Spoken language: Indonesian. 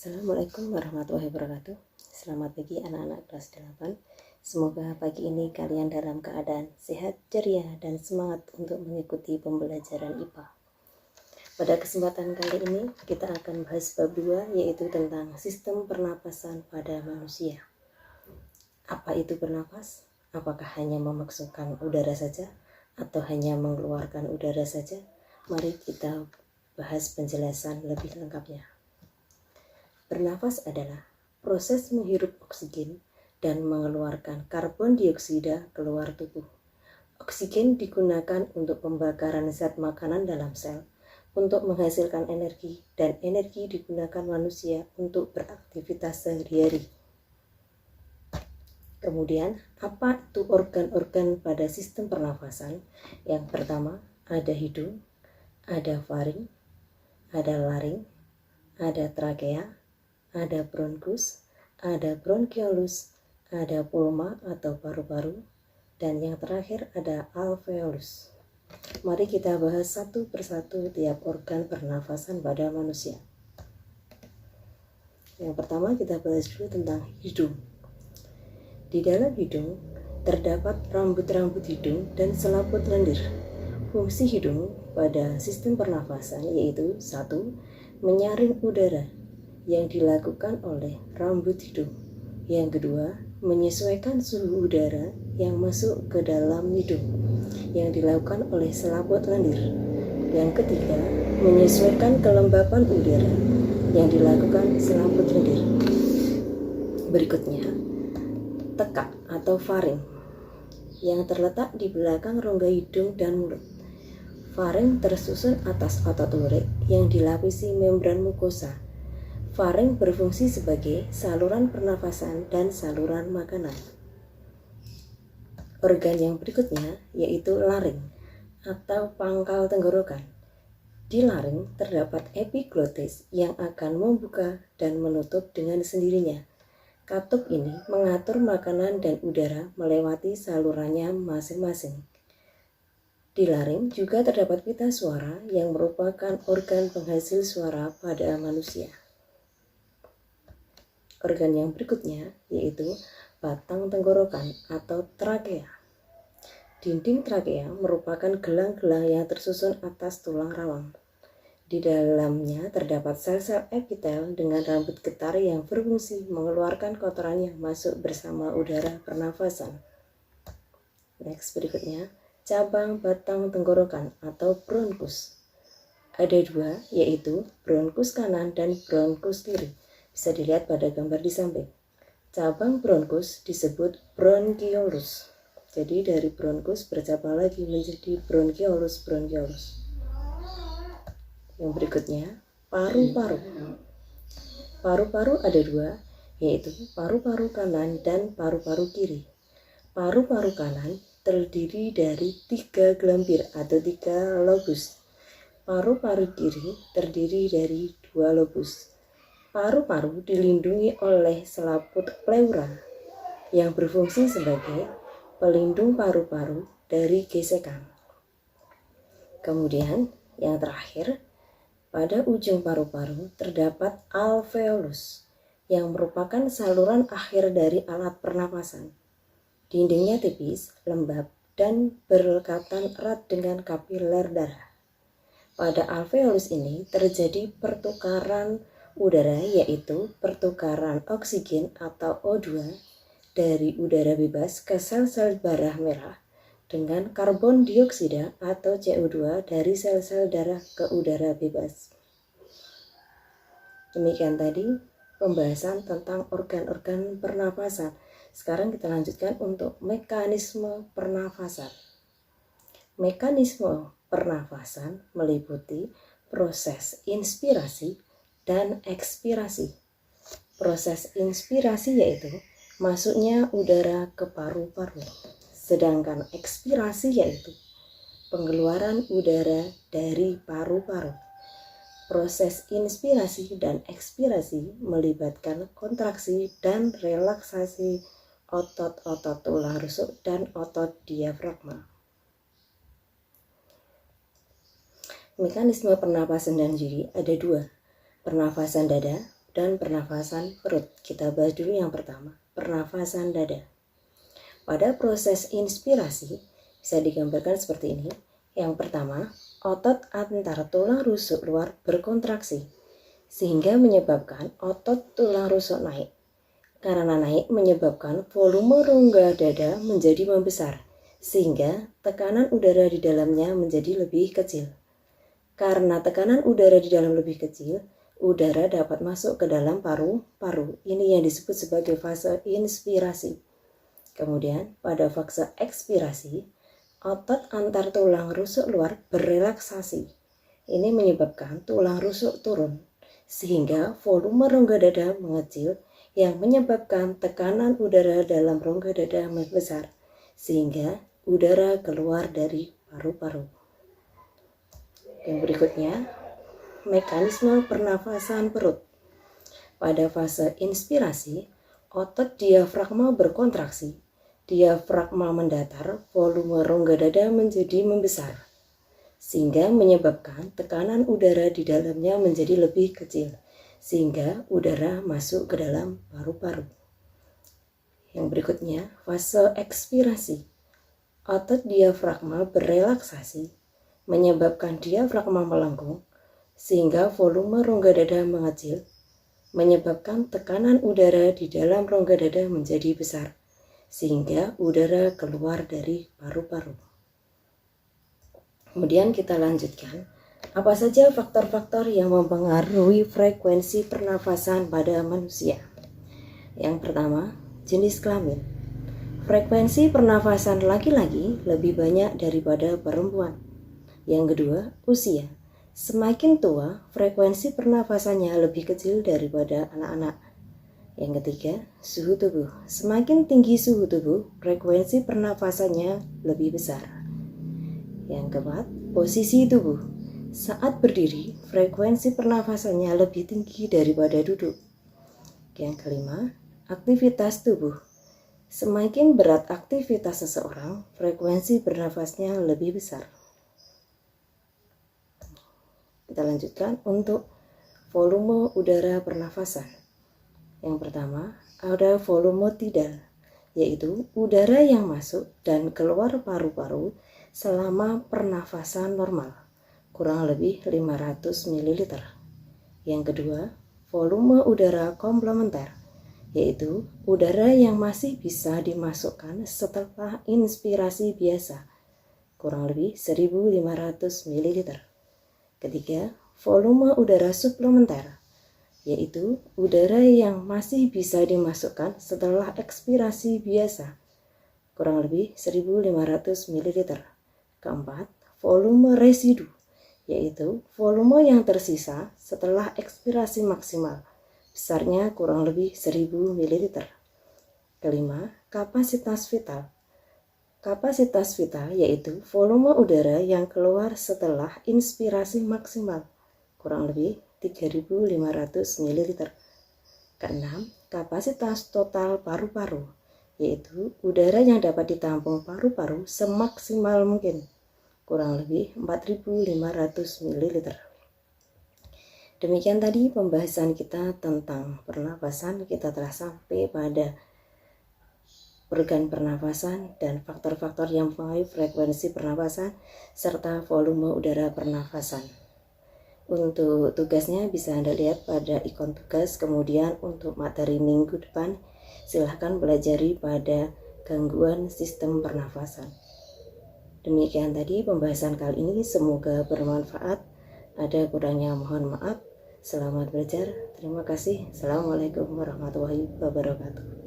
Assalamualaikum warahmatullahi wabarakatuh. Selamat pagi anak-anak kelas 8. Semoga pagi ini kalian dalam keadaan sehat, ceria, dan semangat untuk mengikuti pembelajaran IPA. Pada kesempatan kali ini kita akan bahas bab 2, yaitu tentang sistem pernapasan pada manusia. Apa itu bernapas? Apakah hanya memasukkan udara saja atau hanya mengeluarkan udara saja? Mari kita bahas penjelasan lebih lengkapnya. Bernafas adalah proses menghirup oksigen dan mengeluarkan karbon dioksida keluar tubuh. Oksigen digunakan untuk pembakaran zat makanan dalam sel untuk menghasilkan energi, dan energi digunakan manusia untuk beraktivitas sehari-hari. Kemudian, apa itu organ-organ pada sistem pernafasan? Yang pertama, ada hidung, ada faring, ada laring, ada trakea, ada bronkus, ada bronkiolus, ada pulma atau paru-paru, dan yang terakhir ada alveolus. Mari kita bahas satu persatu tiap organ pernafasan pada manusia. Yang pertama kita bahas dulu tentang hidung. Di dalam hidung terdapat rambut-rambut hidung dan selaput lendir. Fungsi hidung pada sistem pernafasan yaitu 1. Menyaring udara yang dilakukan oleh rambut hidung. Yang kedua, menyesuaikan suhu udara yang masuk ke dalam hidung yang dilakukan oleh selaput lendir. Yang ketiga, menyesuaikan kelembapan udara yang dilakukan selaput lendir. Berikutnya, tekak atau faring yang terletak di belakang rongga hidung dan mulut. Faring tersusun atas otot lurik yang dilapisi membran mukosa. Faring berfungsi sebagai saluran pernafasan dan saluran makanan. Organ yang berikutnya yaitu laring atau pangkal tenggorokan. Di laring terdapat epiglotis yang akan membuka dan menutup dengan sendirinya. Katup ini mengatur makanan dan udara melewati salurannya masing-masing. Di laring juga terdapat pita suara yang merupakan organ penghasil suara pada manusia. Organ yang berikutnya yaitu batang tenggorokan atau trakea. Dinding trakea merupakan gelang-gelang yang tersusun atas tulang rawan. Di dalamnya terdapat sel-sel epitel dengan rambut getar yang berfungsi mengeluarkan kotoran yang masuk bersama udara pernafasan. Next, berikutnya cabang batang tenggorokan atau bronkus. Ada 2, yaitu bronkus kanan dan bronkus kiri. Bisa dilihat pada gambar di samping. Cabang bronkus disebut bronkiolus. Jadi dari bronkus bercabang lagi menjadi bronkiolus. Yang berikutnya, paru-paru. Paru-paru ada 2, yaitu paru-paru kanan dan paru-paru kiri. Paru-paru kanan terdiri dari 3 gelambir atau 3 lobus. Paru-paru kiri terdiri dari 2 lobus. Paru-paru dilindungi oleh selaput pleura yang berfungsi sebagai pelindung paru-paru dari gesekan. Kemudian yang terakhir, pada ujung paru-paru terdapat alveolus yang merupakan saluran akhir dari alat pernapasan. Dindingnya tipis, lembab, dan berlekatan erat dengan kapiler darah. Pada alveolus ini terjadi pertukaran udara, yaitu pertukaran oksigen atau O2 dari udara bebas ke sel-sel darah merah dengan karbon dioksida atau CO2 dari sel-sel darah ke udara bebas. Demikian tadi pembahasan tentang organ-organ pernafasan. Sekarang kita lanjutkan untuk mekanisme pernafasan. Mekanisme pernafasan meliputi proses inspirasi dan ekspirasi. Proses inspirasi yaitu masuknya udara ke paru-paru, sedangkan ekspirasi yaitu pengeluaran udara dari paru-paru. Proses inspirasi dan ekspirasi melibatkan kontraksi dan relaksasi otot-otot tulang rusuk dan otot diafragma. Mekanisme pernapasan dalam diri ada 2, pernafasan dada dan pernafasan perut. Kita bahas dulu yang pertama, pernafasan dada. Pada proses inspirasi bisa digambarkan seperti ini. Yang pertama, otot antara tulang rusuk luar berkontraksi sehingga menyebabkan otot tulang rusuk naik. Karena naik menyebabkan volume rongga dada menjadi membesar sehingga tekanan udara di dalamnya menjadi lebih kecil. Karena tekanan udara di dalam lebih kecil, udara dapat masuk ke dalam paru-paru. Ini yang disebut sebagai fase inspirasi. Kemudian pada fase ekspirasi, otot antar tulang rusuk luar berrelaksasi. Ini menyebabkan tulang rusuk turun, sehingga volume rongga dada mengecil yang menyebabkan tekanan udara dalam rongga dada membesar, sehingga udara keluar dari paru-paru. Yang berikutnya, mekanisme pernafasan perut. Pada fase inspirasi, otot diafragma berkontraksi. Diafragma mendatar, volume rongga dada menjadi membesar, sehingga menyebabkan tekanan udara di dalamnya menjadi lebih kecil, sehingga udara masuk ke dalam paru-paru. Yang berikutnya, fase ekspirasi. Otot diafragma berrelaksasi, menyebabkan diafragma melengkung, sehingga volume rongga dada mengecil, menyebabkan tekanan udara di dalam rongga dada menjadi besar, sehingga udara keluar dari paru-paru. Kemudian kita lanjutkan, apa saja faktor-faktor yang mempengaruhi frekuensi pernafasan pada manusia? Yang pertama, jenis kelamin. Frekuensi pernafasan laki-laki lebih banyak daripada perempuan. Yang kedua, usia. Semakin tua, frekuensi pernafasannya lebih kecil daripada anak-anak. Yang ketiga, suhu tubuh. Semakin tinggi suhu tubuh, frekuensi pernafasannya lebih besar. Yang keempat, posisi tubuh. Saat berdiri, frekuensi pernafasannya lebih tinggi daripada duduk. Yang kelima, aktivitas tubuh. Semakin berat aktivitas seseorang, frekuensi bernafasnya lebih besar. Kita lanjutkan untuk volume udara pernafasan. Yang pertama, ada volume tidal, yaitu udara yang masuk dan keluar paru-paru selama pernafasan normal, kurang lebih 500 ml. Yang kedua, volume udara komplementer, yaitu udara yang masih bisa dimasukkan setelah inspirasi biasa, kurang lebih 1500 ml. Ketiga, volume udara suplementer, yaitu udara yang masih bisa dimasukkan setelah ekspirasi biasa, kurang lebih 1500 ml. Keempat, volume residu, yaitu volume yang tersisa setelah ekspirasi maksimal, besarnya kurang lebih 1000 ml. Kelima, kapasitas vital. Kapasitas vital yaitu volume udara yang keluar setelah inspirasi maksimal, kurang lebih 3500 ml. Keenam, kapasitas total paru-paru, yaitu udara yang dapat ditampung paru-paru semaksimal mungkin, kurang lebih 4500 ml. Demikian tadi pembahasan kita tentang pernapasan. Kita telah sampai pada organ pernafasan dan faktor-faktor yang mempengaruhi frekuensi pernafasan serta volume udara pernafasan. Untuk tugasnya bisa Anda lihat pada ikon tugas. Kemudian untuk materi minggu depan silahkan pelajari pada gangguan sistem pernafasan. Demikian tadi pembahasan kali ini, semoga bermanfaat. Ada kurangnya mohon maaf. Selamat belajar. Terima kasih. Assalamualaikum warahmatullahi wabarakatuh.